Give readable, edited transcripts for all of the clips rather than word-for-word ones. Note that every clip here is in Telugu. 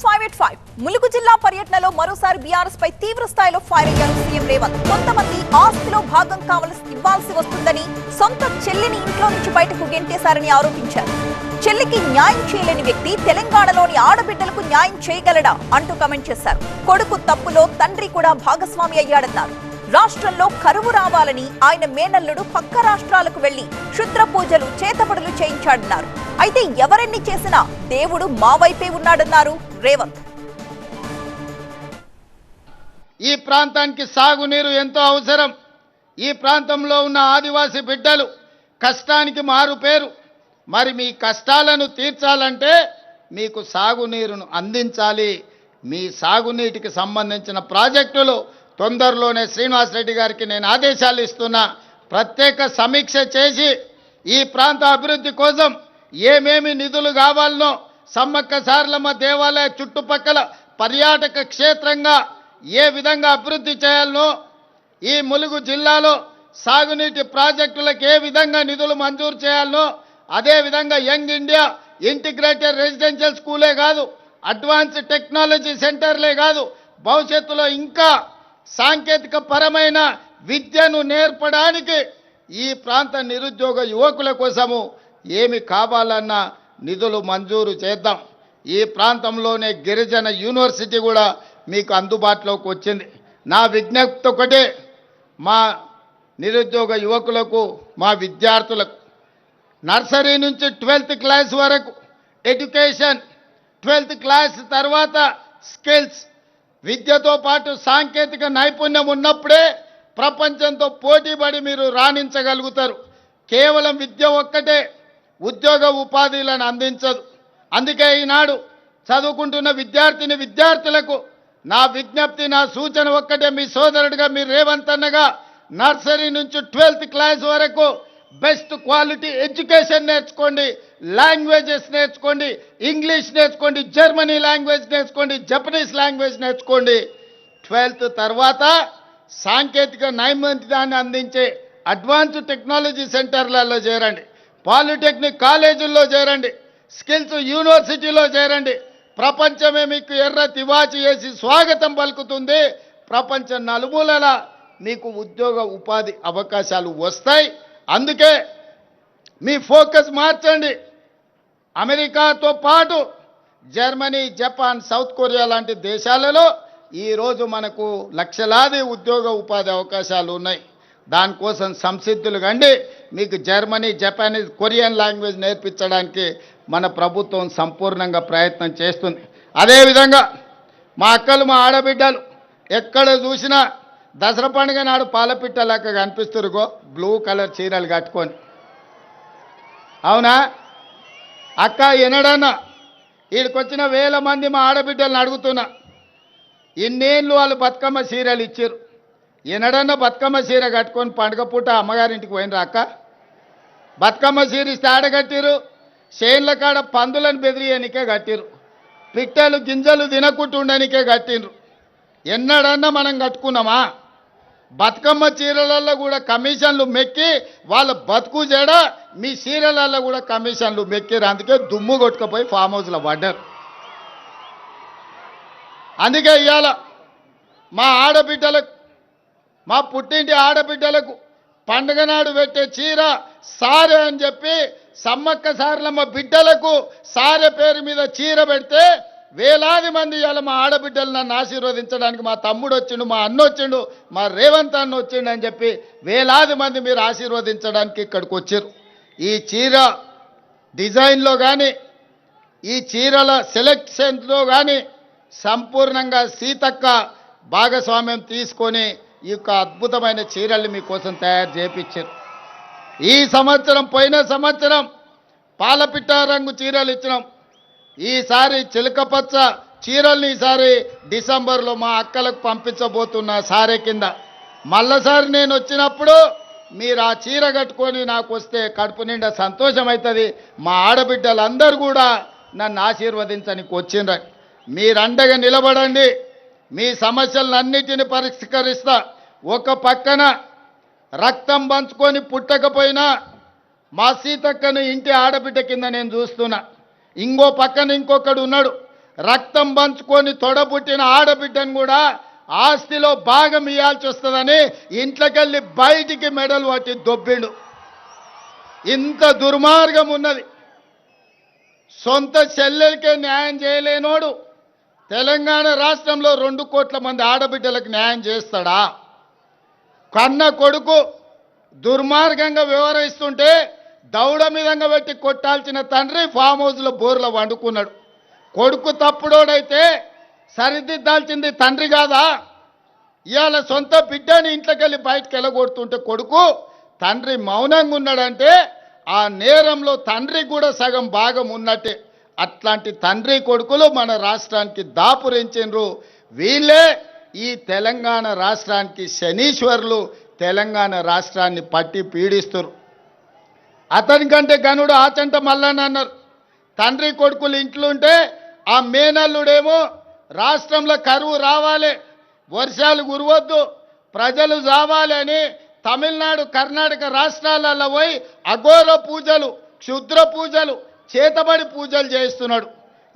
న్యూస్ 585 ములుగు జిల్లా పర్యటనలో మరోసారి బీఆర్ఎస్ పై తీవ్ర స్థాయిలో ఫైర్ అయ్యారు సీఎం రేవంత్. కొంతమంది ఆస్తిలో భాగం ఇవ్వాల్సి వస్తుందని సొంత చెల్లిని ఇంట్లో నుంచి బయటకు గెంటేశారని ఆరోపించారు. చెల్లికి న్యాయం చేయలేని వ్యక్తి తెలంగాణలోని ఆడబిడ్డలకు న్యాయం చేయగలడా అంటూ కామెంట్ చేశారు. కొడుకు తప్పులో తండ్రి కూడా భాగస్వామి అయ్యాడన్నారు. రాష్ట్రంలో కరువు రావాలని ఆయన మేనల్లుడు పక్క రాష్ట్రాలకు వెళ్లి క్షుద్ర పూజలు చేతబడులు చేయించాడన్నారు. అయితే ఎవరెన్ని చేసినా దేవుడు మా వైపే ఉన్నాడన్నారు రేవంత్. ఈ ప్రాంతానికి సాగునీరు ఎంతో అవసరం. ఈ ప్రాంతంలో ఉన్న ఆదివాసీ బిడ్డలు కష్టానికి మారు పేరు. మరి మీ కష్టాలను తీర్చాలంటే మీకు సాగునీరును అందించాలి. మీ సాగునీటికి సంబంధించిన ప్రాజెక్టులు తొందరలోనే శ్రీనివాస్ రెడ్డి గారికి నేను ఆదేశాలు ఇస్తున్నా. ప్రత్యేక సమీక్ష చేసి ఈ ప్రాంత అభివృద్ధి కోసం ఏమేమి నిధులు కావాలనో, సమ్మక్క సారలమ్మ దేవాలయ చుట్టుపక్కల పర్యాటక క్షేత్రంగా ఏ విధంగా అభివృద్ధి చేయాలనో, ఈ ములుగు జిల్లాలో సాగునీటి ప్రాజెక్టులకు ఏ విధంగా నిధులు మంజూరు చేయాలనో, అదేవిధంగా యంగ్ ఇండియా ఇంటిగ్రేటెడ్ రెసిడెన్షియల్ స్కూలే కాదు, అడ్వాన్స్డ్ టెక్నాలజీ సెంటర్లే కాదు, భవిష్యత్తులో ఇంకా సాంకేతిక పరమైన విద్యను నేర్పడానికి ఈ ప్రాంత నిరుద్యోగ యువకుల కోసము ఏమి కావాలన్న నిధులు మంజూరు చేద్దాం. ఈ ప్రాంతంలోనే గిరిజన యూనివర్సిటీ కూడా మీకు అందుబాటులోకి వచ్చింది. నా విజ్ఞప్తి ఒకటే, మా నిరుద్యోగ యువకులకు, మా విద్యార్థులకు నర్సరీ నుంచి 12th క్లాస్ వరకు ఎడ్యుకేషన్, 12th క్లాస్ తర్వాత స్కిల్స్, విద్యతో పాటు సాంకేతిక నైపుణ్యం ఉన్నప్పుడే ప్రపంచంతో పోటీపడి మీరు రాణించగలుగుతారు. కేవలం విద్య ఒక్కటే ఉద్యోగ ఉపాధిలను అందించదు. అందుకే ఈనాడు చదువుకుంటున్న విద్యార్థులకు నా విజ్ఞప్తి, నా సూచన ఒక్కటే, మీ సోదరుడిగా మీరు రేవంత్ అన్నగా నర్సరీ నుంచి 12th క్లాస్ వరకు బెస్ట్ క్వాలిటీ ఎడ్యుకేషన్ నేర్చుకోండి, లాంగ్వేజెస్ నేర్చుకోండి, ఇంగ్లీష్ నేర్చుకోండి, జర్మనీ లాంగ్వేజ్ నేర్చుకోండి, జపనీస్ లాంగ్వేజ్ నేర్చుకోండి. 12th తర్వాత సాంకేతిక నైపుణ్యాన్ని అందించే అడ్వాన్స్డ్ టెక్నాలజీ సెంటర్లలో చేరండి, పాలిటెక్నిక్ కాలేజీల్లో చేరండి, స్కిల్స్ యూనివర్సిటీలో చేరండి. ప్రపంచమే మీకు ఎర్ర తివాచి వేసి స్వాగతం పలుకుతుంది. ప్రపంచ నలుమూలల మీకు ఉద్యోగ ఉపాధి అవకాశాలు వస్తాయి. అందుకే మీ ఫోకస్ మార్చండి. అమెరికాతో పాటు జర్మనీ, జపాన్, సౌత్ కొరియా లాంటి దేశాలలో ఈరోజు మనకు లక్షలాది ఉద్యోగ ఉపాధి అవకాశాలు ఉన్నాయి. దానికోసం సంసిద్ధులు కండి. మీకు జర్మనీ, జపానీస్, కొరియన్ లాంగ్వేజ్ నేర్పించడానికి మన ప్రభుత్వం సంపూర్ణంగా ప్రయత్నం చేస్తుంది. అదేవిధంగా మా అక్కలు, మా ఆడబిడ్డలు ఎక్కడ చూసినా దసరా పండుగ నాడు పాలపిట్టలాగా కనిపిస్తురుగో బ్లూ కలర్ చీరలు కట్టుకొని. అవునా అక్క? ఎన్నడన్నా వీడికొచ్చిన వేల మంది మా ఆడబిడ్డలను అడుగుతున్నా, ఇన్నేళ్ళు వాళ్ళు బతుకమ్మ చీరలు ఇచ్చారు, ఎన్నడన్నా బతుకమ్మ చీర కట్టుకొని పండుగ పూట అమ్మగారింటికి పోయినరా అక్క? బతుకమ్మ చీర ఇస్తే ఆడగట్టిరు, చేన్ల కాడ పందులను బెదిరియనికే కట్టిరు, పిట్టలు గింజలు తినకుంటుండనికే కట్టిండ్రు. ఎన్నడన్నా మనం కట్టుకున్నామా? బతుకమ్మ చీరలలో కూడా కమిషన్లు మెక్కి వాళ్ళ బతుకు జడ మీ చీరలలో కూడా కమిషన్లు మెక్కిరు. అందుకే దుమ్ము కొట్టుకుపోయి ఫామ్ హౌస్లో పడ్డారు. అందుకే ఇవాళ మా ఆడబిడ్డలకు, మా పుట్టింటి ఆడబిడ్డలకు పండుగ నాడు పెట్టే చీర సారె అని చెప్పి సమ్మక్క సారలమ్మ బిడ్డలకు సారె పేరు మీద చీర పెడితే వేలాది మంది ఇవాళ మా ఆడబిడ్డలు నన్ను ఆశీర్వదించడానికి మా తమ్ముడు వచ్చిండు, మా అన్న వచ్చిండు, మా రేవంత్ అన్న వచ్చిండు అని చెప్పి వేలాది మంది మీరు ఆశీర్వదించడానికి ఇక్కడికి వచ్చారు. ఈ చీర డిజైన్లో కానీ, ఈ చీరల సెలెక్షన్లో కానీ సంపూర్ణంగా సీతక్క భాగస్వామ్యం తీసుకొని ఈ యొక్క అద్భుతమైన చీరల్ని మీకోసం తయారు చేయించారు. ఈ సంవత్సరం, పోయిన సంవత్సరం పాలపిట్ట రంగు చీరలు ఇచ్చినాం. ఈసారి చిలకపచ్చ చీరల్ని ఈసారి డిసెంబర్లో మా అక్కలకు పంపించబోతున్న సారే కింద. మళ్ళసారి నేను వచ్చినప్పుడు మీరు ఆ చీర కట్టుకొని నాకు వస్తే కడుపు నిండా సంతోషం అవుతుంది. మా ఆడబిడ్డలందరూ కూడా నన్ను ఆశీర్వదించడానికి వచ్చిండ్రు. మీరండగా నిలబడండి, మీ సమస్యలన్నిటిని పరిష్కరిస్తా. ఒక పక్కన రక్తం పంచుకొని పుట్టకపోయినా మా సీతక్కను ఇంటి ఆడబిడ్డ కింద నేను చూస్తున్నా. ఇంకో పక్కన ఇంకొకడు ఉన్నాడు, రక్తం పంచుకొని తొడబుట్టిన ఆడబిడ్డను కూడా ఆస్తిలో భాగం ఇవ్వాల్సి వస్తుందని ఇంట్లోకెళ్ళి బయటికి మెడలు పట్టి దొబ్బిండు. ఇంత దుర్మార్గం ఉన్నది. సొంత చెల్లెలకే న్యాయం చేయలేనోడు తెలంగాణ రాష్ట్రంలో 2 కోట్ల మంది ఆడబిడ్డలకు న్యాయం చేస్తాడా? కన్న కొడుకు దుర్మార్గంగా వ్యవహరిస్తుంటే దౌడ మీదంగా పెట్టి కొట్టాల్సిన తండ్రి ఫామ్ హౌస్లో బోర్లో వండుకున్నాడు. కొడుకు తప్పుడోడైతే సరిదిద్దాల్సింది తండ్రి కాదా? ఇవాళ సొంత బిడ్డని ఇంట్లోకెళ్ళి బయటకు వెళ్ళగొడుతుంటే కొడుకు తండ్రి మౌనంగా ఉన్నాడంటే ఆ నేరంలో తండ్రి కూడా సగం భాగం ఉన్నట్టే. అట్లాంటి తండ్రి కొడుకులు మన రాష్ట్రానికి దాపురించిండ్రు. వీళ్ళే ఈ తెలంగాణ రాష్ట్రానికి శనీశ్వరులు, తెలంగాణ రాష్ట్రాన్ని పట్టి పీడిస్తారు. అతనికంటే గనుడు ఆచంట మల్లన్న అన్నారు. తండ్రి కొడుకులు ఇంట్లో ఉంటే ఆ మేనల్లుడేమో రాష్ట్రంలో కరువు రావాలి, వర్షాలు కురవద్దు, ప్రజలు చావాలి అని తమిళనాడు కర్ణాటక రాష్ట్రాలలో పోయి అఘోర పూజలు, క్షుద్ర పూజలు, చేతబడి పూజలు చేస్తున్నాడు.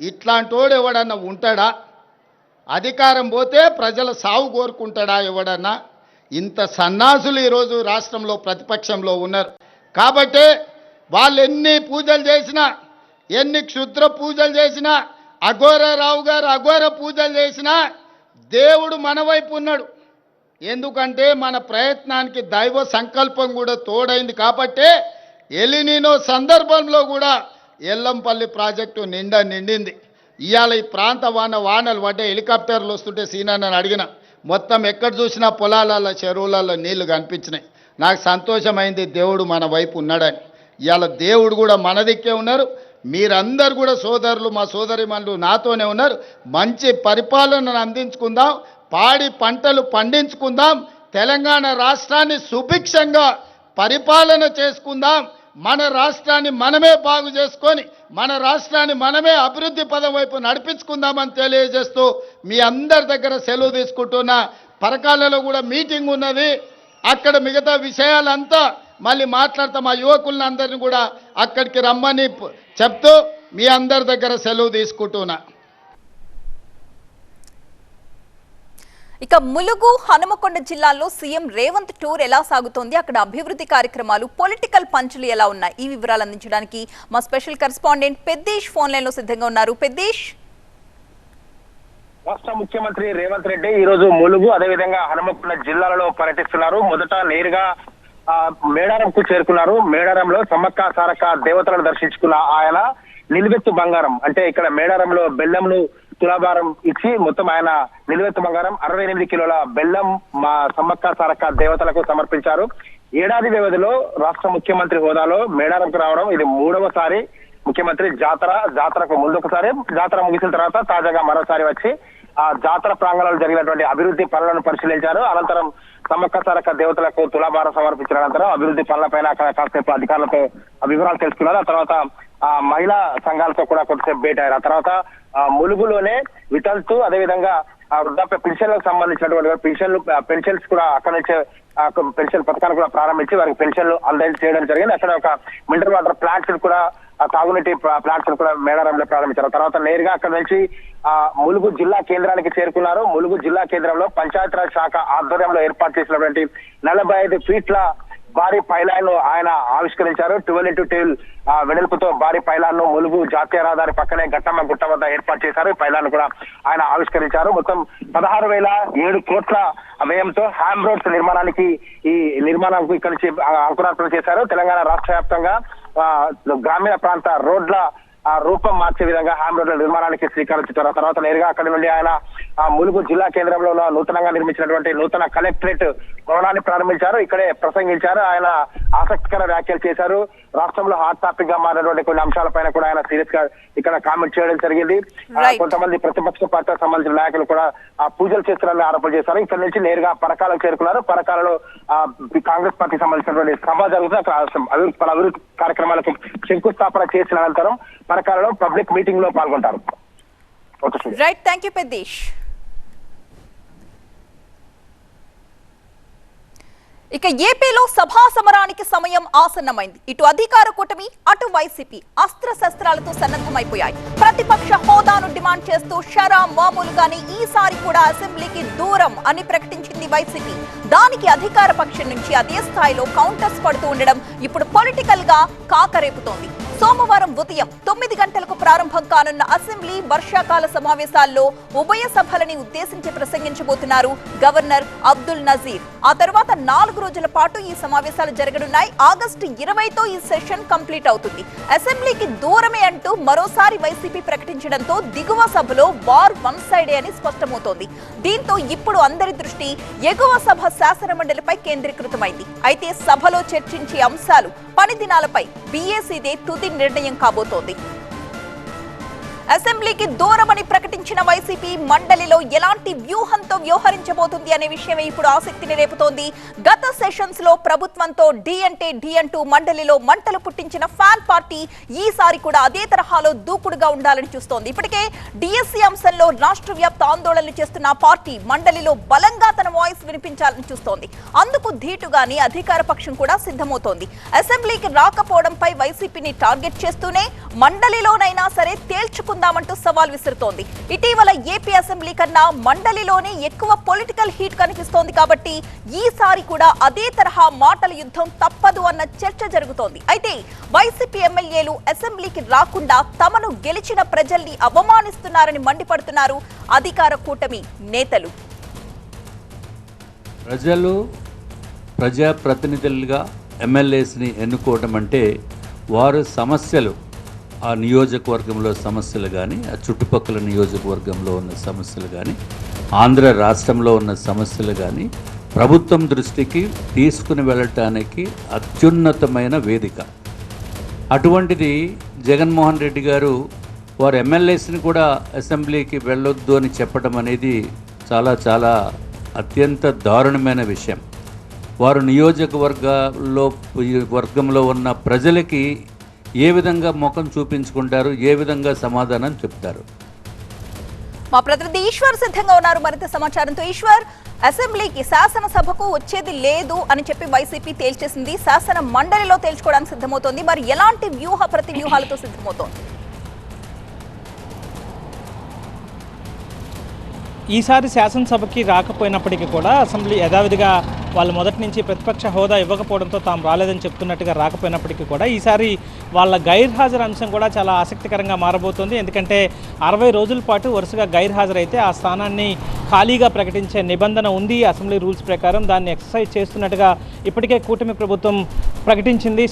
ఇట్లాంటోడు ఎవడన్నా ఉంటాడా? అధికారం పోతే ప్రజల సాగు కోరుకుంటాడా ఎవడన్నా? ఇంత సన్నాసులు ఈరోజు రాష్ట్రంలో ప్రతిపక్షంలో ఉన్నారు. కాబట్టే వాళ్ళు ఎన్ని పూజలు చేసినా, ఎన్ని క్షుద్ర పూజలు చేసినా, అఘోరరావు గారు అఘోర పూజలు చేసినా దేవుడు మన వైపు ఉన్నాడు. ఎందుకంటే మన ప్రయత్నానికి దైవ సంకల్పం కూడా తోడైంది. కాబట్టే ఎలినినో సందర్భంలో కూడా ఎల్లంపల్లి ప్రాజెక్టు నిండింది. ఇవాళ ఈ ప్రాంత వానలు పడ్డే హెలికాప్టర్లు వస్తుంటే సీనాన్ని అడిగిన మొత్తం ఎక్కడ చూసినా పొలాలలో చెరువులలో నీళ్లు కనిపించినాయి. నాకు సంతోషమైంది, దేవుడు మన వైపు ఉన్నాడని. ఇవాళ దేవుడు కూడా మన దిక్కే ఉన్నారు. మీరందరూ కూడా సోదరులు, మా సోదరిమణులు నాతోనే ఉన్నారు. మంచి పరిపాలనను అందించుకుందాం, పాడి పంటలు పండించుకుందాం, తెలంగాణ రాష్ట్రాన్ని సుభిక్షంగా పరిపాలన చేసుకుందాం. మన రాష్ట్రాన్ని మనమే బాగు చేసుకొని మన రాష్ట్రాన్ని మనమే అభివృద్ధి పదం వైపు నడిపించుకుందామని తెలియజేస్తూ మీ అందరి దగ్గర సెలవు తీసుకుంటున్నా. పరకాలలో కూడా మీటింగ్ ఉన్నది, అక్కడ మిగతా విషయాలంతా మళ్ళీ మాట్లాడతాం. మా యువకులను అందరినీ కూడా అక్కడికి రమ్మని చెప్తూ మీ అందరి దగ్గర సెలవు తీసుకుంటున్నా. ఇక ములుగు, హనుమకొండ జిల్లాల్లో సీఎం రేవంత్ టూర్ ఎలా సాగుతోంది, అక్కడ అభివృద్ధి కార్యక్రమాలు, పొలిటికల్ పంచులు ఎలా ఉన్నాయి, ఈ వివరాలు అందించడానికి మా స్పెషల్ కరెస్పాండెంట్ పెద్దేష్ ఫోన్ లైన్ లో సిద్ధంగా ఉన్నారు. పెద్దేష్. రాష్ట్ర ముఖ్యమంత్రి రేవంత్ రెడ్డి ఈ రోజు ములుగు అదేవిధంగా హనుమకొండ జిల్లాలలో పర్యటిస్తున్నారు. మొదట నేరుగా మేడారంకు చేరుకున్నారు. మేడారంలో సమ్మక్క సారక్క దేవతలను దర్శించుకున్న ఆయన నిలువెత్తు బంగారం, అంటే ఇక్కడ మేడారంలో బెల్లంను తులాభారం ఇచ్చి మొత్తం ఆయన నిలువెత్తు బంగారం 68 కిలోల బెల్లం మా సమ్మక్క సారక్క దేవతలకు సమర్పించారు. ఏడాది వ్యవధిలో రాష్ట్ర ముఖ్యమంత్రి హోదాలో మేడారంకు రావడం ఇది 3వసారి. ముఖ్యమంత్రి జాతరకు ముందు ఒకసారి, జాతర ముగిసిన తర్వాత తాజాగా మరోసారి వచ్చి ఆ జాతర ప్రాంగణంలో జరిగినటువంటి అభివృద్ధి పనులను పరిశీలించారు. అనంతరం సమ్మక్క సారక్క దేవతలకు తులాభారం సమర్పించిన అనంతరం అభివృద్ధి పనులపైన కాసేపు అధికారులతో వివరాలు తెలుసుకున్నారు. ఆ తర్వాత మహిళా సంఘాలతో కూడా కొద్దిసేపు భేటారు. ఆ తర్వాత ములుగులోనే వితంతు అదేవిధంగా వృద్ధాప్య పెన్షన్లకు సంబంధించినటువంటి పెన్షన్స్ కూడా అక్కడ నుంచే పెన్షన్ పథకాన్ని కూడా ప్రారంభించి వారికి పెన్షన్లు అందజేయడం చేయడం జరిగింది. అక్కడ ఒక మినరల్ వాటర్ ప్లాంట్స్ కూడా తాగునీటి ప్లాంట్స్ కూడా మేడారంలో ప్రారంభించారు. తర్వాత నేరుగా అక్కడ నుంచి ములుగు జిల్లా కేంద్రానికి చేరుకున్నారు. ములుగు జిల్లా కేంద్రంలో పంచాయతీరాజ్ శాఖ ఆధ్వర్యంలో ఏర్పాటు చేసినటువంటి 45 ఫీట్ల భారీ పైలాన్ ఆయన ఆవిష్కరించారు. 12x12 వెడల్పుతో భారీ పైలాన్ ను ములుగు జాతీయ రహదారి పక్కనే ఘట్టమ్మ గుట్ట వద్ద ఏర్పాటు చేశారు. ఈ పైలాన్ కూడా ఆయన ఆవిష్కరించారు. మొత్తం 16,007 కోట్ల వ్యయంతో హ్యామ్ రోడ్స్ నిర్మాణానికి నిర్మాణానికి ఇక్కడ నుంచి అంకురార్పణ చేశారు. తెలంగాణ రాష్ట్ర వ్యాప్తంగా గ్రామీణ ప్రాంత రోడ్ల రూపం మార్చే విధంగా హ్యామ్ రోడ్ల నిర్మాణానికి శ్రీకారం చుట్టారు. తర్వాత నేరుగా అక్కడి నుండి ఆయన ములుగు జిల్లా కేంద్రంలో నూతనంగా నిర్మించినటువంటి నూతన కలెక్టరేట్ భవనాన్ని ప్రారంభించారు. ఇక్కడే ప్రసంగించారు. ఆయన ఆసక్తికర వ్యాఖ్యలు చేశారు. రాష్ట్రంలో హాట్ టాపిక్ గా మారినటువంటి కొన్ని అంశాలపైన కూడా ఆయన సీరియస్ గా ఇక్కడ కామెంట్ చేయడం జరిగింది. కొంతమంది ప్రతిపక్ష పార్టీలకు సంబంధించిన నాయకులు కూడా పూజలు చేస్తున్నారని ఆరోపణలు చేశారు. ఇక్కడ నుంచి నేరుగా పరకాలకు చేరుకున్నారు. పరకాలలో కాంగ్రెస్ పార్టీకి సంబంధించినటువంటి సభ జరుగుతుంది. అక్కడ అభివృద్ధి కార్యక్రమాలకు శంకుస్థాపన చేసిన అనంతరం పరకాలలో పబ్లిక్ మీటింగ్ లో పాల్గొంటారు. Right, thank you Peddesh. ఇక ఏపీలో సభా సమరానికి సమయం ఆసన్నమైంది. ఇటు అధికార కూటమి, అటు వైసీపీ అస్త్ర శస్త్రాలతో సన్నద్ధమైపోయాయి. ప్రతిపక్ష హోదాను డిమాండ్ చేస్తూ షరా మామూలుగానే ఈసారి కూడా అసెంబ్లీకి దూరం అని ప్రకటించింది వైసీపీ. దానికి అధికార పక్షం నుంచి అదే స్థాయిలో కౌంటర్స్ పడుతూ ఉండడం ఇప్పుడు పొలిటికల్ గా కాకరేపుతోంది. సోమవారం ఉదయం 9 గంటలకు ప్రారంభం కానున్న అసెంబ్లీ వర్షాకాల సమావేశాల్లో ఉభయ సభలని ఉద్దేశించి ప్రసంగించబోతున్నారు గవర్నర్ అబ్దుల్ నజీర్. ఆ తర్వాత 4 రోజుల పాటు ఈ సమావేశాలు జరగనున్నాయి. ఆగస్టు 20తో ఈ సెషన్ కంప్లీట్ అవుతుంది. అసెంబ్లీకి దూరమే అంటూ మరోసారి వైసీపీ ప్రకటించడంతో దిగువ సభలో వార్ వన్ సైడే అని స్పష్టమవుతోంది. దీంతో ఇప్పుడు అందరి దృష్టి ఎగువ సభ శాసనమండలిపై కేంద్రీకృతమైంది. అయితే సభలో చర్చించే అంశాలు, పని దినాలపై బీఏసీదే తుది నిర్ణయం కాబోతోంది. అసెంబ్లీకి దూరమని ప్రకటించిన వైసీపీ మండలిలో ఎలాంటి వ్యూహంతో వ్యవహరించబోతుంది అనే విషయమే ఇప్పుడు ఆసక్తిని రేపుతోంది. గత సెషన్స్ లో ప్రభుత్వంతో డి అంటే డి అంటూ మండలిలో మంటలు పుట్టించిన ఫ్యాన్ పార్టీ ఈసారి కూడా అదే తరహాలో దూకుడుగా ఉండాలని చూస్తోంది. ఇప్పటికే డిఎస్సీ అంశంలో రాష్ట్ర వ్యాప్త ఆందోళనలు చేస్తున్న పార్టీ మండలిలో బలంగా తన వాయిస్ వినిపించాలని చూస్తోంది. అందుకు ధీటుగానే అధికార పక్షం కూడా సిద్ధమవుతోంది. అసెంబ్లీకి రాకపోవడంపై వైసీపీని టార్గెట్ చేస్తూనే మండలిలోనైనా సరే తేల్చుకుందామంటూ సవాల్ విసురుతోంది. ఇటీవల ఏపీ అసెంబ్లీ కన్నా మండలిలోనే ఎక్కువ పొలిటికల్ హీట్ కనిపిస్తోంది కాబట్టి ఈసారి కూడా అదే తరహా మాటల యుద్ధం తప్పదు అన్న చర్చ జరుగుతోంది. అయితే వైసీపీ ఎమ్మెల్యేలు అసెంబ్లీకి రాకుండా తమను గెలిచిన ప్రజల్ని అవమానిస్తున్నారని మండిపడుతున్నారు అధికార కూటమి నేతలు. ప్రజలు ప్రజాప్రతినిధులుగా ఎమ్మెల్యేస్ని ఎన్నుకోవడం అంటే వారు సమస్యలు, ఆ నియోజకవర్గంలో సమస్యలు కానీ, ఆ చుట్టుపక్కల నియోజకవర్గంలో ఉన్న సమస్యలు కానీ, ఆంధ్ర రాష్ట్రంలో ఉన్న సమస్యలు కానీ ప్రభుత్వం దృష్టికి తీసుకుని వెళ్ళటానికి అత్యున్నతమైన వేదిక. అటువంటిది జగన్మోహన్ రెడ్డి గారు వారు ఎమ్మెల్యేస్ని కూడా అసెంబ్లీకి వెళ్ళొద్దు అని చెప్పడం అనేది చాలా చాలా అత్యంత దారుణమైన విషయం. వారు వర్గంలో ఉన్న ప్రజలకి ఏ విధంగా ముఖం చూపించుకుంటారు, ఏ విధంగా సమాధానం చెప్తారు? మా ప్రతినిధి ఈశ్వర్ సిద్ధంగా ఉన్నారు మరింత సమాచారంతో. ఈశ్వర్, అసెంబ్లీకి శాసనసభకు వచ్చేది లేదు అని చెప్పి వైసీపీ తేల్చేసింది. శాసన మండలిలో తేల్చుకోవడానికి సిద్ధమవుతోంది. మరి ఎలాంటి ప్రతి వ్యూహాలతో సిద్ధమవుతోంది? ఈసారి శాసనసభకి రాకపోయినప్పటికీ కూడా అసెంబ్లీ యథావిధిగా వాళ్ళు మొదటి నుంచి ప్రతిపక్ష హోదా ఇవ్వకపోవడంతో తాము రాలేదని చెప్తున్నట్టుగా రాకపోయినప్పటికీ కూడా ఈసారి వాళ్ళ గైర్హాజరు అంశం కూడా చాలా ఆసక్తికరంగా మారబోతోంది. ఎందుకంటే 60 రోజుల పాటు వరుసగా గైర్హాజరైతే ఆ స్థానాన్ని ఖాళీగా ప్రకటించే నిబంధన ఉంది అసెంబ్లీ రూల్స్ ప్రకారం. దాన్ని ఎక్సర్సైజ్ చేస్తున్నట్టుగా ఇప్పటికే కూటమి ప్రభుత్వం ప్రకటించింది.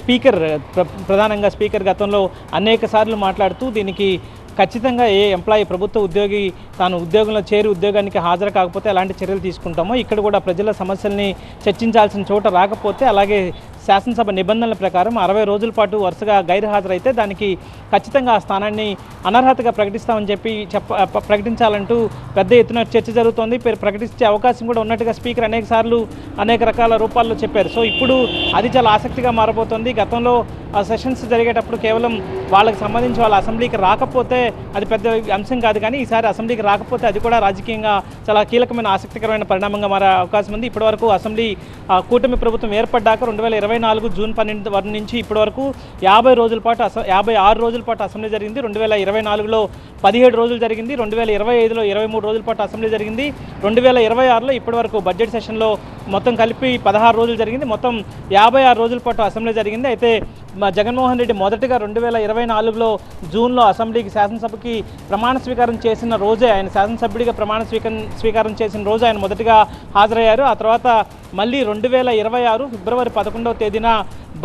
ప్రధానంగా స్పీకర్ గతంలో అనేక సార్లు మాట్లాడుతూ దీనికి ఖచ్చితంగా ఏ ఎంప్లాయీ, ప్రభుత్వ ఉద్యోగి తాను ఉద్యోగంలో చేరి ఉద్యోగానికి హాజరు కాకపోతే ఎలాంటి చర్యలు తీసుకుంటామో, ఇక్కడ కూడా ప్రజల సమస్యల్ని చర్చించాల్సిన చోట రాకపోతే అలాగే శాసనసభ నిబంధనల ప్రకారం 60 రోజుల పాటు వరుసగా గైర్హాజరైతే దానికి ఖచ్చితంగా ఆ స్థానాన్ని అనర్హతగా ప్రకటిస్తామని చెప్పి ప్రకటించాలంటూ పెద్ద ఎత్తున చర్చ జరుగుతోంది. ప్రకటించే అవకాశం కూడా ఉన్నట్టుగా స్పీకర్ అనేక సార్లు అనేక రకాల రూపాల్లో చెప్పారు. సో ఇప్పుడు అది చాలా ఆసక్తిగా మారబోతోంది. గతంలో ఆ సెషన్స్ జరిగేటప్పుడు కేవలం వాళ్ళకి సంబంధించి వాళ్ళ అసెంబ్లీకి రాకపోతే అది పెద్ద అంశం కాదు, కానీ ఈసారి అసెంబ్లీకి రాకపోతే అది కూడా రాజకీయంగా చాలా కీలకమైన ఆసక్తికరమైన పరిణామంగా మారే అవకాశం ఉంది. ఇప్పటివరకు అసెంబ్లీ కూటమి ప్రభుత్వం ఏర్పడ్డాక 2024 జూన్ 12 నుంచి ఇప్పటి వరకు 56 రోజుల పాటు అసెంబ్లీ జరిగింది. 2024లో 17 రోజులు జరిగింది. 2025లో 23 రోజుల పాటు అసెంబ్లీ జరిగింది. 2026లో ఇప్పటి వరకు బడ్జెట్ సెషన్లో మొత్తం కలిపి 16 రోజులు జరిగింది. మొత్తం 56 రోజుల పాటు అసెంబ్లీ జరిగింది. అయితే జగన్మోహన్ రెడ్డి మొదటగా 2024లో జూన్లో అసెంబ్లీకి శాసనసభకి ప్రమాణ స్వీకారం చేసిన రోజే, ఆయన శాసనసభ్యుడిగా ప్రమాణ స్వీకారం చేసిన రోజు ఆయన మొదటగా హాజరయ్యారు. ఆ తర్వాత మళ్ళీ 2026 ఫిబ్రవరి 11వ తేదీన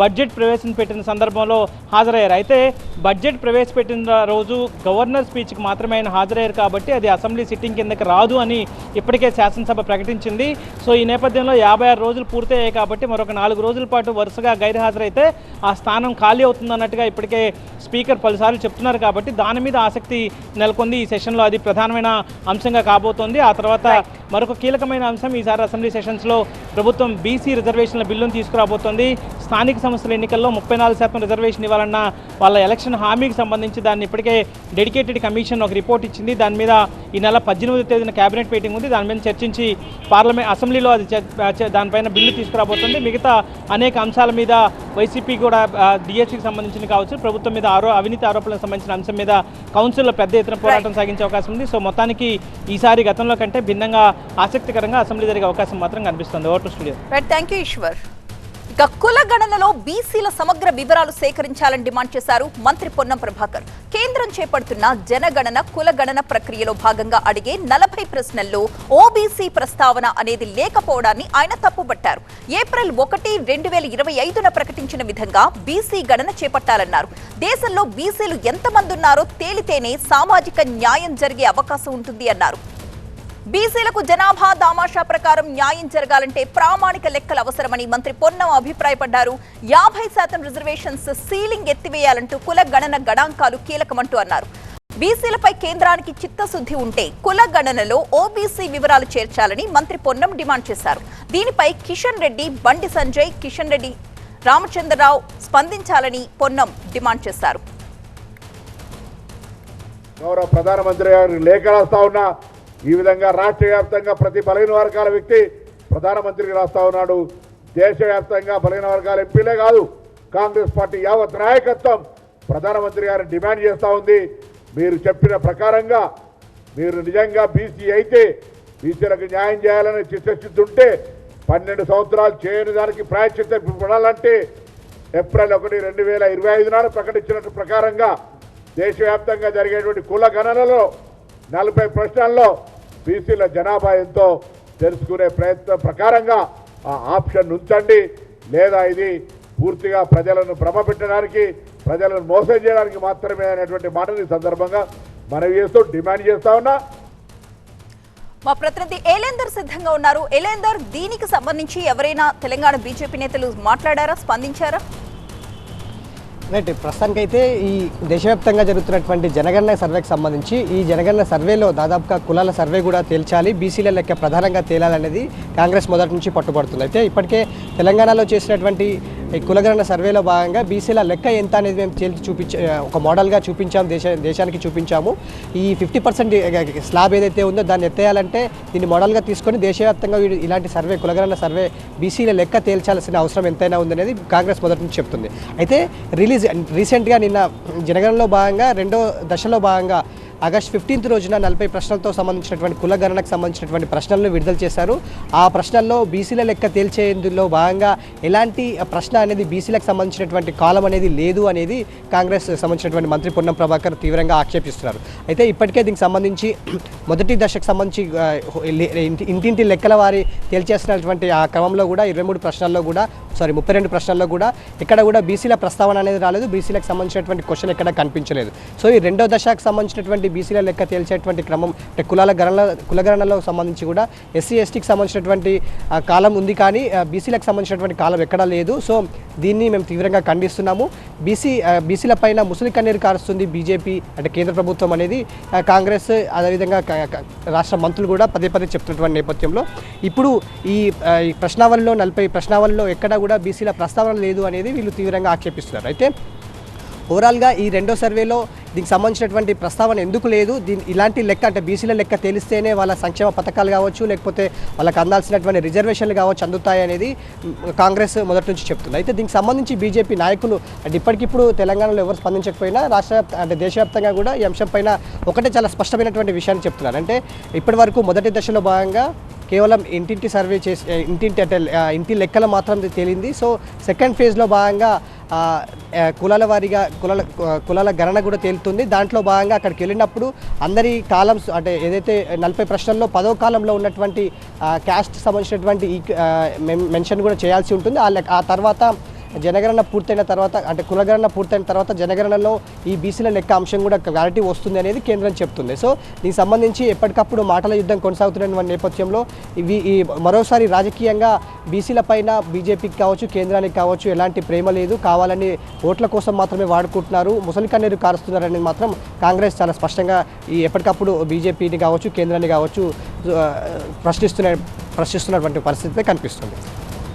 బడ్జెట్ ప్రవేశపెట్టిన సందర్భంలో హాజరయ్యారు. అయితే బడ్జెట్ ప్రవేశపెట్టిన రోజు గవర్నర్ స్పీచ్కి మాత్రమే ఆయన హాజరయ్యారు కాబట్టి అది అసెంబ్లీ సిట్టింగ్ కిందకి రాదు అని ఇప్పటికే శాసనసభ ప్రకటించింది. సో ఈ నేపథ్యంలో 56 రోజులు పూర్తయ్యాయి కాబట్టి మరొక 4 రోజుల పాటు వరుసగా గైర్హాజరైతే ఆ స్థానం ఖాళీ అవుతుందన్నట్టుగా ఇప్పటికే స్పీకర్ పలుసార్లు చెప్తున్నారు కాబట్టి దాని మీద ఆసక్తి నెలకొంది. ఈ సెషన్లో అది ప్రధానమైన అంశంగా కాబోతోంది. ఆ తర్వాత మరొక కీలకమైన అంశం ఈసారి అసెంబ్లీ సెషన్స్లో ప్రభుత్వం బీసీ రిజర్వేషన్ల బిల్లును తీసుకురాబోతోంది. స్థానిక సంస్థల ఎన్నికల్లో 34% రిజర్వేషన్ ఇవ్వాలన్న వాళ్ళ ఎలక్షన్ హామీకి సంబంధించి దాన్ని ఇప్పటికే డెడికేటెడ్ కమిషన్ ఒక రిపోర్ట్ ఇచ్చింది. దాని మీద ఈ నెల 18వ తేదీన కేబినెట్ మీటింగ్ ఉంది. దాని మీద చర్చించి అసెంబ్లీలో అది దానిపైన బిల్లు తీసుకురాబోతుంది. మిగతా అనేక అంశాల మీద వైసీపీ కూడా డిఎస్సికి సంబంధించిన కావచ్చు, ప్రభుత్వం మీద అవినీతి ఆరోపణలకు సంబంధించిన అంశం మీద కౌన్సిల్లో పెద్ద ఎత్తున పోరాటం సాగించే అవకాశం ఉంది. సో మొత్తానికి ఈసారి గతంలో కంటే భిన్నంగా ఆసక్తికరంగా అసెంబ్లీ జరిగే అవకాశం మాత్రం కనిపిస్తుంది. Over to studio. Thank you Eshwar. ఇక కుల గణనలో బీసీల సమగ్ర వివరాలు సేకరించాలని డిమాండ్ చేశారు మంత్రి పొన్నం ప్రభాకర్. కేంద్రం చేపడుతున్న జనగణన కుల గణన ప్రక్రియలో భాగంగా అడిగే 40 ప్రశ్నల్లో ఓబీసీ ప్రస్తావన అనేది లేకపోవడాన్ని ఆయన తప్పుపట్టారు. ఏప్రిల్ 1, 2025న ప్రకటించిన విధంగా బీసీ గణన చేపట్టాలన్నారు. దేశంలో బీసీలు ఎంతమంది ఉన్నారో తేలితేనే సామాజిక న్యాయం జరిగే అవకాశం ఉంటుంది అన్నారు. బీసీలకు జనాభా దామాషా ప్రకారం న్యాయం జరగాలంటే ప్రామాణిక లెక్కలు అవసరమని మంత్రి పొన్నం అభిప్రాయపడ్డారు. 50% రిజర్వేషన్స్ సీలింగ్ ఎత్తివేయాలంటూ కుల గణన గణాంకాలు కీలకమంటూ అన్నారు. బీసీలపై కేంద్రానికి చిత్తశుద్ధి ఉంటే కుల గణనలో ఓబీసీ వివరాలు చేర్చాలని మంత్రి పొన్నం డిమాండ్ చేశారు. దీనిపై కిషన్ రెడ్డి, బండి సంజయ్, కిషన్ రెడ్డి, రామచంద్రరావు స్పందించాలని పొన్నం డిమాండ్ చేశారు. గౌరవ ప్రధానమంత్రి గారికి లేఖ రాస్తా ఉన్నా, ఈ విధంగా రాష్ట్ర వ్యాప్తంగా ప్రతి బలహీన వర్గాల వ్యక్తి ప్రధానమంత్రికి రాస్తా ఉన్నాడు. దేశవ్యాప్తంగా బలహీన వర్గాల ఎంపీలే కాదు, కాంగ్రెస్ పార్టీ యావత్ నాయకత్వం ప్రధానమంత్రి గారిని డిమాండ్ చేస్తూ ఉంది. మీరు చెప్పిన ప్రకారంగా మీరు నిజంగా బీసీ అయితే, బీసీలకు న్యాయం చేయాలని చిత్తశుద్ధి ఉంటే 12 సంవత్సరాలు చేయని దానికి ప్రాయశ్చిత్తం పడాలంటే ఏప్రిల్ 1, 2025 నాడు ప్రకటించినట్టు ప్రకారంగా దేశవ్యాప్తంగా జరిగేటువంటి కుల గణనలో 40 ప్రశ్నల్లో బీసీల జనాభా ఎంతో తెలుసుకునే ప్రయత్నం ప్రకారంగా ఆ ఆప్షన్ ఉంచండి. లేదా ఇది పూర్తిగా ప్రజలను భ్రమపెట్టడానికి, ప్రజలను మోసం చేయడానికి మాత్రమే అనేటువంటి మాటని సందర్భంగా మనవి చేస్తూ డిమాండ్ చేస్తా ఉన్నా. మా ప్రతినిధి ఏలేందర్ సిద్ధంగా ఉన్నారు. ఏలేందర్, దీనికి సంబంధించి ఎవరైనా తెలంగాణ బీజేపీ నేతలు మాట్లాడారా, స్పందించారా? రైట్, ప్రస్తుతానికైతే ఈ దేశవ్యాప్తంగా జరుగుతున్నటువంటి జనగణన సర్వేకి సంబంధించి ఈ జనగణన సర్వేలో దాదాపుగా కులాల సర్వే కూడా తేల్చాలి, బీసీల లెక్క ప్రధానంగా తేలాలనేది కాంగ్రెస్ మొదటి నుంచి పట్టుబడుతుంది. అయితే ఇప్పటికే తెలంగాణలో చేసినటువంటి ఈ కులగణన సర్వేలో భాగంగా బీసీల లెక్క ఎంత అనేది మేము తేల్చి ఒక మోడల్గా చూపించాము, దేశానికి చూపించాము. ఈ 50% స్లాబ్ ఏదైతే ఉందో దాన్ని ఎత్తేయాలంటే దీన్ని మోడల్గా తీసుకొని దేశవ్యాప్తంగా ఇలాంటి సర్వే, కులగణన సర్వే బీసీల లెక్క తేల్చాల్సిన అవసరం ఎంతైనా ఉందనేది కాంగ్రెస్ మొదటి నుంచి చెప్తుంది. అయితే రీసెంట్గా నిన్న జనగణనలో భాగంగా 2వ దశలో భాగంగా ఆగస్టు 15 రోజున 40 ప్రశ్నలతో సంబంధించినటువంటి కుల గణనకు సంబంధించినటువంటి ప్రశ్నలను విడుదల చేశారు. ఆ ప్రశ్నల్లో బీసీల లెక్క తేల్చేందులో భాగంగా ఎలాంటి ప్రశ్న అనేది బీసీలకు సంబంధించినటువంటి కాలం అనేది లేదు అనేది కాంగ్రెస్ సంబంధించినటువంటి మంత్రి పొన్నం ప్రభాకర్ తీవ్రంగా ఆక్షేపిస్తున్నారు. అయితే ఇప్పటికే దీనికి సంబంధించి మొదటి దశకు సంబంధించి ఇంటింటి లెక్కల వారి తేల్చేసినటువంటి ఆ క్రమంలో కూడా 32 ప్రశ్నల్లో కూడా 32 ప్రశ్నల్లో కూడా ఇక్కడ కూడా బీసీల ప్రస్తావన అనేది రాలేదు, బీసీలకు సంబంధించినటువంటి క్వశ్చన్ ఎక్కడ కనిపించలేదు. సో ఈ 2వ దశకు సంబంధించినటువంటి బీసీల లెక్క తేల్చేటువంటి క్రమం అంటే కులగణనలో సంబంధించి కూడా ఎస్సీ ఎస్టీకి సంబంధించినటువంటి కాలం ఉంది, కానీ బీసీలకు సంబంధించినటువంటి కాలం ఎక్కడా లేదు. సో దీన్ని మేము తీవ్రంగా ఖండిస్తున్నాము. బీసీల పైన ముసలి కన్నీరు కారుస్తుంది బీజేపీ అంటే కేంద్ర ప్రభుత్వం అనేది కాంగ్రెస్ అదేవిధంగా రాష్ట్ర మంత్రులు కూడా పదే చెప్తున్నటువంటి నేపథ్యంలో ఇప్పుడు ఈ ప్రశ్నావళిలో 40 ప్రశ్నావళిలో ఎక్కడ కూడా బీసీల ప్రస్తావన లేదు అనేది వీళ్ళు తీవ్రంగా ఆక్షేపిస్తున్నారు. అయితే ఓవరాల్గా ఈ 2వ సర్వేలో దీనికి సంబంధించినటువంటి ప్రస్తావన ఎందుకు లేదు, ఇలాంటి లెక్క అంటే బీసీల లెక్క తెలిస్తేనే వాళ్ళ సంక్షేమ పథకాలు కావచ్చు, లేకపోతే వాళ్ళకి అందాల్సినటువంటి రిజర్వేషన్లు కావచ్చు అందుతాయి అనేది కాంగ్రెస్ మొదటి నుంచి చెప్తుంది. అయితే దీనికి సంబంధించి బీజేపీ నాయకులు అంటే ఇప్పటికిప్పుడు తెలంగాణలో ఎవరు స్పందించకపోయినా అంటే దేశవ్యాప్తంగా కూడా ఈ అంశం పైన ఒకటే చాలా స్పష్టమైనటువంటి విషయాన్ని చెప్తున్నారు. అంటే ఇప్పటి వరకు మొదటి దశలో భాగంగా కేవలం ఇంటింటి సర్వే చేసి ఇంటి లెక్కలు మాత్రం తేలింది. సో సెకండ్ ఫేజ్లో భాగంగా కులాల వారీగా కులాల గణన కూడా తేలుతుంది. దాంట్లో భాగంగా అక్కడికి వెళ్ళినప్పుడు అందరి కాలమ్స్ అంటే ఏదైతే 40 ప్రశ్నల్లో 10వ కాలంలో ఉన్నటువంటి క్యాస్ట్ సంబంధించినటువంటి మెన్షన్ కూడా చేయాల్సి ఉంటుంది. ఆ తర్వాత జనగణన పూర్తయిన తర్వాత అంటే కులగణన పూర్తయిన తర్వాత జనగణనలో ఈ బీసీల లెక్క అంశం కూడా క్లారిటీ వస్తుంది అనేది కేంద్రం చెప్తుంది. సో దీనికి సంబంధించి ఎప్పటికప్పుడు మాటల యుద్ధం కొనసాగుతున్న నేపథ్యంలో ఈ మరోసారి రాజకీయంగా బీసీల పైన బీజేపీకి కావచ్చు, కేంద్రానికి కావచ్చు ఎలాంటి ప్రేమ లేదు, కావాలని ఓట్ల కోసం మాత్రమే వాడుకుంటున్నారు, ముసలి కన్నీరు కారుస్తున్నారనేది మాత్రం కాంగ్రెస్ చాలా స్పష్టంగా ఈ ఎప్పటికప్పుడు బీజేపీని కావచ్చు, కేంద్రాన్ని కావచ్చు ప్రశ్నిస్తున్నటువంటి పరిస్థితి కనిపిస్తుంది.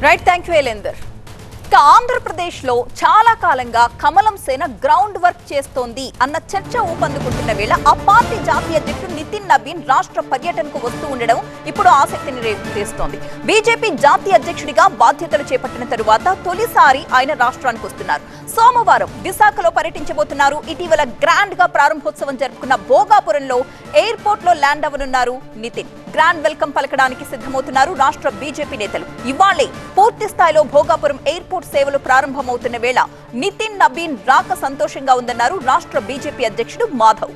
Right, thank you Elender. Andhra Pradesh లో చాలా కాలంగా కమలం సేన గ్రౌండ్ వర్క్ చేస్తోంది అన్న చర్చ ఊపందుకుంటున్న వేళ ఆ పార్టీ జాతీయ అధ్యక్షుడు నితిన్ నబీన్ రాష్ట్ర పర్యటనకు వస్తూ ఉండడం ఇప్పుడు ఆసక్తిని రేపుతోంది. బీజేపీ జాతీయ అధ్యక్షుడిగా బాధ్యతలు చేపట్టిన తరువాత తొలిసారి ఆయన రాష్ట్రానికి వస్తున్నారు. సోమవారం విశాఖలో పర్యటించబోతున్నారు. ఇటీవల గ్రాండ్ గా ప్రారంభోత్సవం జరుపుకున్న భోగాపురంలో ఎయిర్పోర్ట్ లో ల్యాండ్ అవ్వనున్నారు నితిన్. గ్రాండ్ వెల్కమ్ పలకడానికి సిద్ధమవుతున్నారు రాష్ట్ర బీజేపీ నేతలు. ఇవాళే పూర్తి స్థాయిలో భోగాపురం ఎయిర్పోర్ట్ సేవలు ప్రారంభమవుతున్న వేళ నితిన్ నబీన్ రాక సంతోషంగా ఉందన్నారు రాష్ట్ర బీజేపీ అధ్యక్షుడు మాధవ్.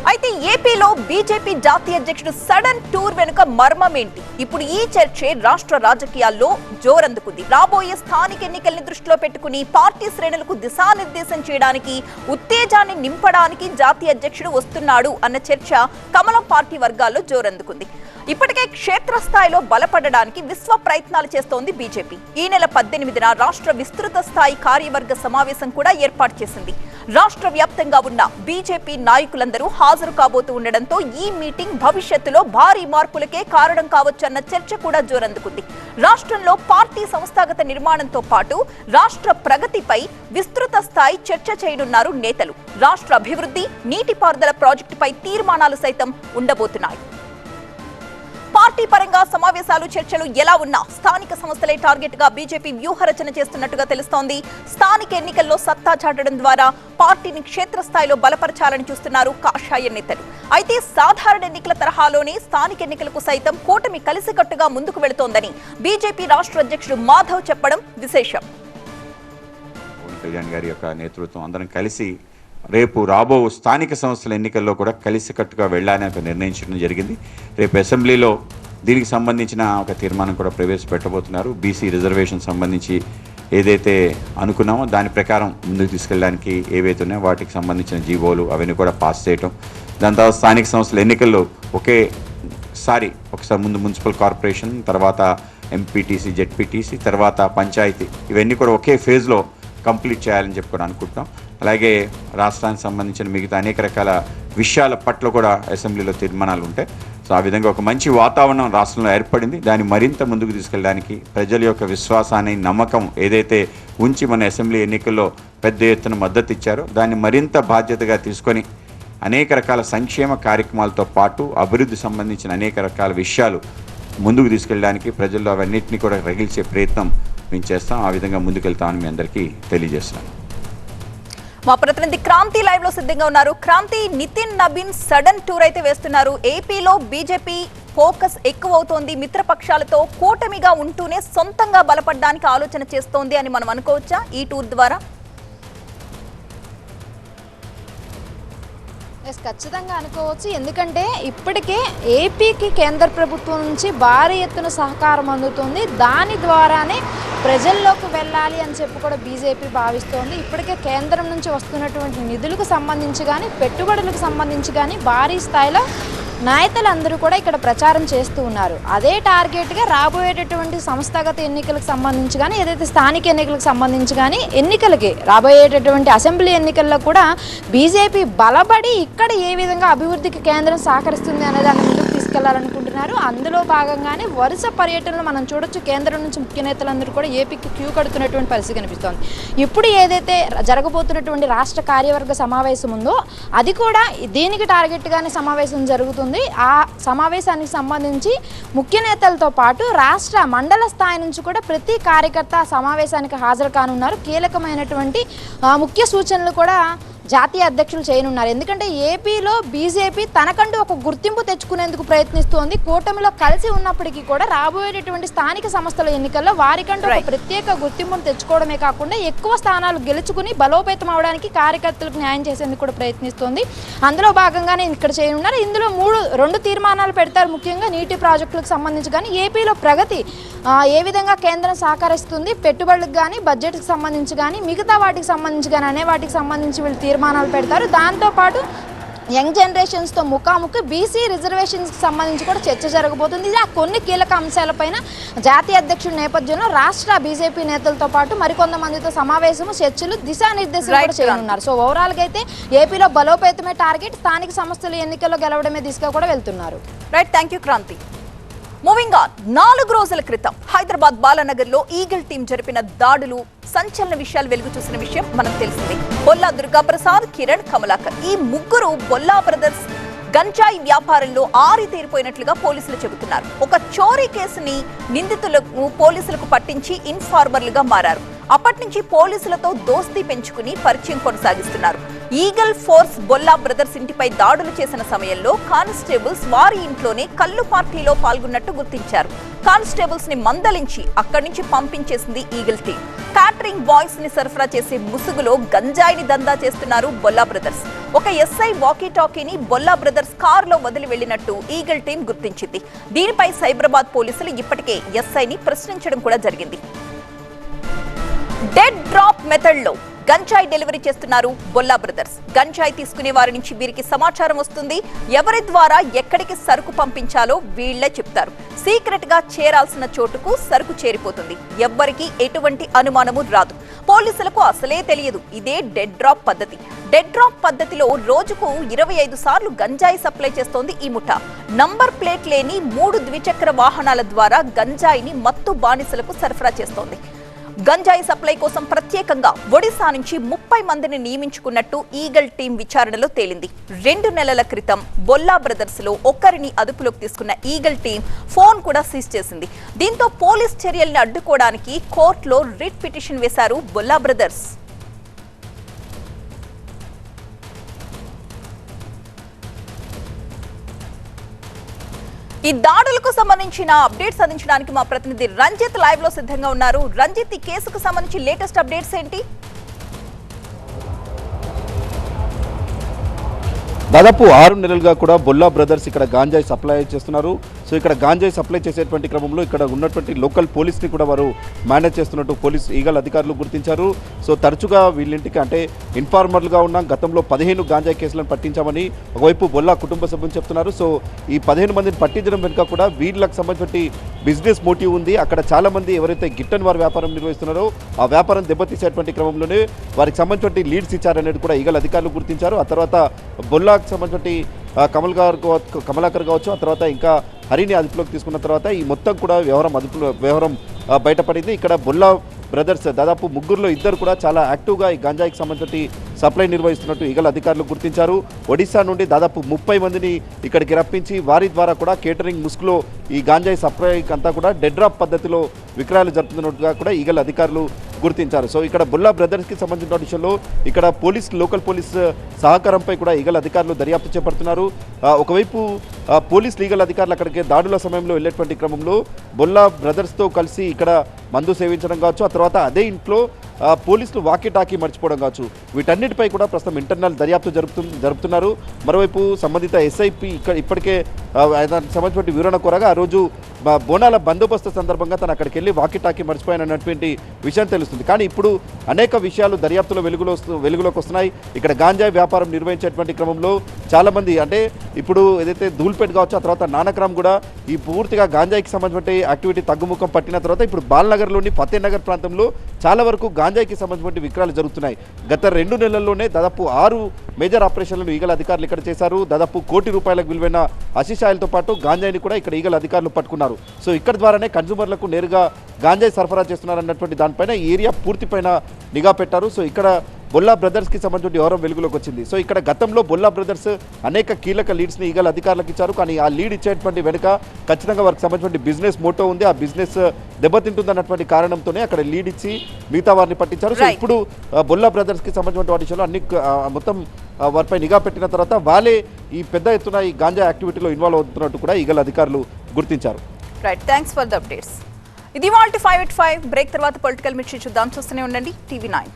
అయితే ఏపీలో బీజేపీ జాతీయ అధ్యక్షుడు సడన్ టూర్ వెనుక మర్మం ఏంటి? ఇప్పుడు ఈ చర్చే రాష్ట్ర రాజకీయాల్లో జోరందుకుంది. రాబోయే స్థానిక ఎన్నికల్ని దృష్టిలో పెట్టుకుని పార్టీ శ్రేణులకు దిశానిర్దేశం చేయడానికి, ఉత్తేజాన్ని నింపడానికి జాతీయ అధ్యక్షుడు వస్తున్నాడు అన్న చర్చ కమలం పార్టీ వర్గాల్లో జోరందుకుంది. ఇప్పటికే క్షేత్రస్థాయిలో బలపడడానికి విశ్వ ప్రయత్నాలు చేస్తోంది బీజేపీ. ఈ నెల 18న రాష్ట్ర విస్తృత స్థాయి కార్యవర్గ సమావేశం కూడా ఏర్పాటు చేసింది. రాష్ట్ర వ్యాప్తంగా ఉన్న బీజేపీ నాయకులందరూ హాజరు కాబోతూ ఉండడంతో ఈ మీటింగ్ భవిష్యత్తులో భారీ మార్పులకే కారణం కావచ్చన్న చర్చ కూడా జోరందుకుంది. రాష్ట్రంలో పార్టీ సంస్థాగత నిర్మాణంతో పాటు రాష్ట్ర ప్రగతిపై విస్తృత స్థాయి చర్చ చేయనున్నారు నేతలు. రాష్ట్ర అభివృద్ధి, నీటిపారుదల ప్రాజెక్టుపై తీర్మానాలు సైతం ఉండబోతున్నాయి. పార్టీ పరంగా సమావేశాలు, చర్చలు ఎలా ఉన్నా స్థానిక సంస్థలే టార్గెట్ గా బీజేపీ వ్యూహరచన చేస్తున్నట్టుగా తెలుస్తోంది. స్థానిక ఎన్నికల్లో సత్తా చాటడం ద్వారా పార్టీని క్షేత్రస్థాయిలో బలపరచాలని చూస్తున్నారు కాషాయ నేతలు. అయితే సాధారణ ఎన్నికల తరహాలోనే స్థానిక ఎన్నికలకు సైతం కూటమి కలిసికట్టుగా ముందుకు వెళుతోందని బీజేపీ రాష్ట్ర అధ్యక్షుడు మాధవ్ చెప్పడం విశేషం. కళ్యాణ్ గారి యొక్క నేతృత్వం అందరం కలిసి రేపు రాబో స్థానిక సంస్థల ఎన్నికల్లో కూడా కలిసికట్టుగా వెళ్ళాలని నిర్ణయించడం జరిగింది. రేపు అసెంబ్లీలో దీనికి సంబంధించిన ఒక తీర్మానం కూడా ప్రవేశపెట్టబోతున్నారు. బీసీ రిజర్వేషన్ సంబంధించి ఏదైతే అనుకున్నామో దాని ప్రకారం ముందుకు తీసుకెళ్ళడానికి ఏవైతే ఉన్నాయో వాటికి సంబంధించిన జీవోలు అవన్నీ కూడా పాస్ చేయటం, దాని తర్వాత స్థానిక సంస్థల ఎన్నికల్లో ఒకసారి ముందు మున్సిపల్ కార్పొరేషన్, తర్వాత ఎంపీటీసీ, జెడ్పీటీసీ, తర్వాత పంచాయతీ, ఇవన్నీ కూడా ఒకే ఫేజ్లో కంప్లీట్ చేయాలని చెప్పి కూడా అనుకుంటున్నాం. అలాగే రాష్ట్రానికి సంబంధించిన మిగతా అనేక రకాల విషయాల పట్ల కూడా అసెంబ్లీలో తీర్మానాలు ఉంటాయి. సో ఆ విధంగా ఒక మంచి వాతావరణం రాష్ట్రంలో ఏర్పడింది. దాన్ని మరింత ముందుకు తీసుకెళ్ళడానికి ప్రజల యొక్క విశ్వాసాన్ని, నమ్మకం ఏదైతే ఉంచి మన అసెంబ్లీ ఎన్నికల్లో పెద్ద ఎత్తున మద్దతు ఇచ్చారో దాన్ని మరింత బాధ్యతగా తీసుకొని అనేక రకాల సంక్షేమ కార్యక్రమాలతో పాటు అభివృద్ధి సంబంధించిన అనేక రకాల విషయాలు ముందుకు తీసుకెళ్ళడానికి ప్రజల్లో అవన్నింటినీ కూడా రగిల్చే ప్రయత్నం మేము చేస్తాం. ఆ విధంగా ముందుకెళ్తామని మీ అందరికీ తెలియజేస్తున్నాను. మా ప్రతినిధి క్రాంతి లైవ్ లో సిద్ధంగా ఉన్నారు. క్రాంతి, నితిన్ నబీన్ సడన్ టూర్ అయితే వేస్తున్నారు. ఏపీలో బీజేపీ ఫోకస్ ఎక్కువ అవుతోంది. మిత్రపక్షాలతో కూటమిగా ఉంటూనే సొంతంగా బలపడడానికి ఆలోచన చేస్తోంది అని మనం అనుకోవచ్చా ఈ టూర్ ద్వారా? ఖచ్చితంగా అనుకోవచ్చు. ఎందుకంటే ఇప్పటికే ఏపీకి కేంద్ర ప్రభుత్వం నుంచి భారీ ఎత్తున సహకారం అందుతుంది. దాని ద్వారానే ప్రజల్లోకి వెళ్ళాలి అని చెప్పి కూడా బీజేపీ భావిస్తోంది. ఇప్పటికే కేంద్రం నుంచి వస్తున్నటువంటి నిధులకు సంబంధించి కానీ, పెట్టుబడులకు సంబంధించి కానీ భారీ స్థాయిలో నాయకులందరూ కూడా ఇక్కడ ప్రచారం చేస్తూ ఉన్నారు. అదే టార్గెట్గా రాబోయేటటువంటి సంస్థాగత ఎన్నికలకు సంబంధించి కానీ, ఏదైతే స్థానిక ఎన్నికలకు సంబంధించి కానీ, ఎన్నికలకి రాబోయేటటువంటి అసెంబ్లీ ఎన్నికల్లో కూడా బీజేపీ బలపడి ఇక్కడ ఏ విధంగా అభివృద్ధికి కేంద్రం సహకరిస్తుంది అనే దాన్ని ముందుకు తీసుకెళ్లాలనుకుంటున్నారు. అందులో భాగంగానే వరుస పర్యటనలు మనం చూడొచ్చు. కేంద్రం నుంచి ముఖ్య నేతలందరూ కూడా ఏపీకి క్యూ కడుతున్నటువంటి పరిస్థితి కనిపిస్తోంది. ఇప్పుడు ఏదైతే జరగబోతున్నటువంటి రాష్ట్ర కార్యవర్గ సమావేశం ఉందో అది కూడా దీనికి టార్గెట్గానే సమావేశం జరుగుతుంది. ఆ సమావేశానికి సంబంధించి ముఖ్య నేతలతో పాటు రాష్ట్ర మండల స్థాయి నుంచి కూడా ప్రతి కార్యకర్త సమావేశానికి హాజరు కానున్నారు. కీలకమైనటువంటి ముఖ్య సూచనలు కూడా జాతీయ అధ్యక్షులు చేయనున్నారు. ఎందుకంటే ఏపీలో బీజేపీ తనకంటూ ఒక గుర్తింపు తెచ్చుకునేందుకు ప్రయత్నిస్తోంది. కూటమిలో కలిసి ఉన్నప్పటికీ కూడా రాబోయేటటువంటి స్థానిక సంస్థల ఎన్నికల్లో వారికంటూ ఒక ప్రత్యేక గుర్తింపును తెచ్చుకోవడమే కాకుండా ఎక్కువ స్థానాలు గెలుచుకుని బలోపేతం అవడానికి కార్యకర్తలకు న్యాయం చేసేందుకు కూడా ప్రయత్నిస్తోంది. అందులో భాగంగానే ఇక్కడ చేయనున్నారు. ఇందులో 2 తీర్మానాలు పెడతారు. ముఖ్యంగా నీటి ప్రాజెక్టులకు సంబంధించి కానీ, ఏపీలో ప్రగతి ఏ విధంగా కేంద్రం సహకరిస్తుంది, పెట్టుబడులకు కానీ, బడ్జెట్కి సంబంధించి కానీ, మిగతా వాటికి సంబంధించి కానీ అనే వాటికి సంబంధించి వీళ్ళు తీర్మానాలు పెడతారు. దాంతోపాటు యంగ్ జనరేషన్స్తో ముఖాముఖి బీసీ రిజర్వేషన్స్కి సంబంధించి కూడా చర్చ జరగబోతుంది. ఇలా కొన్ని కీలక అంశాలపైన జాతీయ అధ్యక్షుడి నేపథ్యంలో రాష్ట్ర బీజేపీ నేతలతో పాటు మరికొంతమందితో సమావేశము, చర్చలు, దిశానిర్దేశం కూడా చేయనున్నారు. సో ఓవరాల్గా అయితే ఏపీలో బలోపేతమే టార్గెట్, స్థానిక సంస్థల ఎన్నికల్లో గెలవడమే దిశగా కూడా వెళ్తున్నారు. Right, thank you Kranthi. Moving on 4 రోజుల క్రితం హైదరాబాద్ బాలానగర్ లో ఈగల్ టీం జరిపిన దాడులు సంచలన విషయాలు వెలుగు చూసిన విషయం మనం తెలిసిందే. బొల్లా దుర్గాప్రసాద్, కిరణ్, కమలాకర్ ఈ ముగ్గురు బొల్లా బ్రదర్స్ గంజాయి వ్యాపారంలో ఆరితేరిపోయినట్లుగా పోలీసులు చెబుతున్నారు. ఒక చోరీ కేసుని నిందితులకు పోలీసులకు పట్టించి ఇన్ఫార్మర్లుగా మారారు. అప్పటి నుంచి పోలీసులతో దోస్తీ పెంచుకుని పరిచయం కొనసాగిస్తున్నారు. ఈగల్ ఫోర్స్ బొల్లా బ్రదర్స్ ఇంటిపై దాడులు చేసిన సమయంలో కానిస్టేబుల్స్ వారి ఇంట్లోనే కల్లు పార్టీలో పాల్గొన్నట్టు గుర్తించారు. కానిస్టేబుల్స్ ని మందలించి అక్కడి నుంచి పంపించేసింది ఈగల్ టీం. క్యాటరింగ్ బాయ్స్ ని సరఫరా చేసే ముసుగులో గంజాయిని దందా చేస్తున్నారు బొల్లా బ్రదర్స్. ఒక ఎస్ఐ వాకీ టాకీని బొల్లా బ్రదర్స్ కారులో వదిలి వెళ్లినట్టు ఈగల్ టీం గుర్తించింది. దీనిపై సైబరాబాద్ పోలీసులు ఇప్పటికే ఎస్ఐని ప్రశ్నించడం కూడా జరిగింది. డెడ్ డ్రాప్ మెథడ్ లో గంజాయి డెలివరీ చేస్తున్నారు బొల్లా బ్రదర్స్. గంజాయి తీసుకునే వారి నుంచి వీరికి సమాచారం వస్తుంది. ఎవరి ద్వారా ఎక్కడికి సరుకు పంపించాలో వీళ్లే చెప్తారు. సీక్రెట్ గా చేరాల్సిన చోటుకు సరుకు చేరిపోతుంది. ఎవ్వరికి ఎటువంటి అనుమానము రాదు. పోలీసులకు అసలే తెలియదు. ఇదే డెడ్ డ్రాప్ పద్ధతి. డెడ్ డ్రాప్ పద్ధతిలో రోజుకు 25 సార్లు గంజాయి సప్లై చేస్తోంది ఈ ముఠా. నంబర్ ప్లేట్ లేని 3 ద్విచక్ర వాహనాల ద్వారా గంజాయిని మత్తు బానిసలకు సరఫరా చేస్తోంది. గంజాయి సప్లై కోసం ప్రత్యేకంగా ఒడిశా నుంచి 30 మందిని నియమించుకున్నట్టు ఈగల్ టీం విచారణలో తేలింది. 2 నెలల క్రితం బొల్లా బ్రదర్స్ లో ఒకరిని అదుపులోకి తీసుకున్న ఈగల్ టీం ఫోన్ కూడా సీజ్ చేసింది. దీంతో పోలీస్ చర్యల్ని అడ్డుకోవడానికి కోర్టులో రిట్ పిటిషన్ వేశారు బొల్లా బ్రదర్స్. ఈ దాడులకు సంబంధించిన అప్డేట్స్ అందించడానికి మా ప్రతినిధి రంజిత్ లైవ్ లో సిద్ధంగా ఉన్నారు. రంజిత్, ఈ కేసుకు సంబంధించి లేటెస్ట్ అప్డేట్స్ ఏంటి? దాదాపు 6 నెలలుగా కూడా బొల్లా బ్రదర్స్ ఇక్కడ గాంజాయి సప్లై చేస్తున్నారు. సో ఇక్కడ గాంజాయి సప్లై చేసేటువంటి క్రమంలో ఇక్కడ ఉన్నటువంటి లోకల్ పోలీస్ని కూడా వారు మేనేజ్ చేస్తున్నట్టు పోలీస్ ఈగల్ అధికారులు గుర్తించారు. సో తరచుగా వీళ్ళింటికి అంటే ఇన్ఫార్మర్లుగా ఉన్న గతంలో 15 గాంజాయి కేసులను పట్టించామని ఒకవైపు బొల్లా కుటుంబ సభ్యులు చెప్తున్నారు. సో ఈ 15 మందిని పట్టించడం వెనుక కూడా వీళ్ళకి సంబంధించి బిజినెస్ మోటివ్ ఉంది. అక్కడ చాలామంది ఎవరైతే గిట్టన్ వారి వ్యాపారం నిర్వహిస్తున్నారో ఆ వ్యాపారం దెబ్బతీసేటువంటి క్రమంలోనే వారికి సంబంధించి లీడ్స్ ఇచ్చారనేది కూడా ఈగల్ అధికారులు గుర్తించారు. ఆ తర్వాత బొల్లాకు సంబంధించి కమలాకర్ కావచ్చు, ఆ తర్వాత ఇంకా హరిని అదుపులోకి తీసుకున్న తర్వాత ఈ మొత్తం కూడా వ్యవహారం బయటపడింది. ఇక్కడ బొల్లా బ్రదర్స్ దాదాపు ముగ్గురులో 2 కూడా చాలా యాక్టివ్గా ఈ గంజాయికి సంబంధించి సప్లై నిర్వహిస్తున్నట్టు ఈగల్ అధికారులు గుర్తించారు. ఒడిశా నుండి దాదాపు 30 మందిని ఇక్కడికి రప్పించి వారి ద్వారా కూడా కేటరింగ్ ముసుగులో ఈ గాంజాయి సప్లై అంతా కూడా డెడ్ డ్రాప్ పద్ధతిలో విక్రయాలు జరుపుతున్నట్టుగా కూడా ఈగల్ అధికారులు గుర్తించారు. సో ఇక్కడ బొల్లా బ్రదర్స్కి సంబంధించిన విషయంలో ఇక్కడ లోకల్ పోలీస్ సహకారంపై కూడా ఈగల్ అధికారులు దర్యాప్తు చేపడుతున్నారు. ఒకవైపు పోలీస్ లీగల్ అధికారులు అక్కడికి దాడుల సమయంలో వెళ్ళేటువంటి క్రమంలో బొల్లా బ్రదర్స్తో కలిసి ఇక్కడ మందు సేవించడం కావచ్చు, ఆ తర్వాత అదే ఇంట్లో పోలీసులు వాకీ టాకీ మర్చిపోవడం కావచ్చు, వీటన్నిటిపై కూడా ప్రస్తుతం ఇంటర్నల్ దర్యాప్తు జరుపుతున్నారు. మరోవైపు సంబంధిత ఎస్ఐపి ఇప్పటికే దానికి సంబంధించిన వివరణ కోరగా ఆ రోజు బోనాల బందోబస్తు సందర్భంగా తను అక్కడికి వెళ్ళి వాకీ టాకీ మర్చిపోయానన్నటువంటి విషయం తెలుస్తుంది. కానీ ఇప్పుడు అనేక విషయాలు దర్యాప్తులో వెలుగులోకి వస్తున్నాయి. ఇక్కడ గాంజాయి వ్యాపారం నిర్వహించేటువంటి క్రమంలో చాలామంది అంటే ఇప్పుడు ఏదైతే ధూల్పేట్ కావచ్చు, ఆ తర్వాత నానక్రామ్ కూడా ఈ పూర్తిగా గాంజాయికి సంబంధించిన యాక్టివిటీ తగ్గుముఖం పట్టిన తర్వాత ఇప్పుడు బాల్నగర్లోని ఫతేనగర్ ప్రాంతంలో చాలా వరకు గాంజాయికి సంబంధించిన విక్రయాలు జరుగుతున్నాయి. గత 2 నెలల్లోనే దాదాపు 6 మేజర్ ఆపరేషన్లను ఈగల్ అధికారులు ఇక్కడ చేశారు. దాదాపు ₹1 కోటి విలువైన ఆశీషాయలతో పాటు గాంజాయిని కూడా ఇక్కడ ఈగల్ అధికారులు పట్టుకున్నారు. సో ఇక్కడ ద్వారానే కన్జ్యూమర్లకు నేరుగా గాంజాయి సరఫరా చేస్తున్నారన్నటువంటి దానిపైన ఈ ఏరియా పూర్తిపైన నిఘా పెట్టారు. సో ఇక్కడ బొల్లా బ్రదర్స్కి సంబంధించిన వ్యవహారం వెలుగులోకి వచ్చింది. సో ఇక్కడ గతంలో బొల్లా బ్రదర్స్ అనేక కీలక లీడ్స్ని ఈగల్ అధికారులకు ఇచ్చారు. కానీ ఆ లీడ్ ఇచ్చేటువంటి వెనుక ఖచ్చితంగా వారికి సంబంధించిన బిజినెస్ మోటో ఉంది. ఆ బిజినెస్ దెబ్బతింటుందన్నటువంటి కారణంతోనే అక్కడ లీడ్ ఇచ్చి మిగతా వారిని పట్టించారు. సో ఇప్పుడు బొల్లా బ్రదర్స్కి సంబంధించిన విషయంలో అన్ని మొత్తం వారిపై నిఘా పెట్టిన తర్వాత వాళ్ళే ఈ పెద్ద ఎత్తున ఈ గాంజా యాక్టివిటీలో ఇన్వాల్వ్ అవుతున్నట్టు కూడా ఈగల్ అధికారులు గుర్తించారు. Right, thanks for the updates. ఇది వాల్టి 5 at 5 బ్రేక్ తర్వాత పొలిటికల్ మిర్చి చూద్దాం. చూస్తూనే ఉండండి టీవీ 9.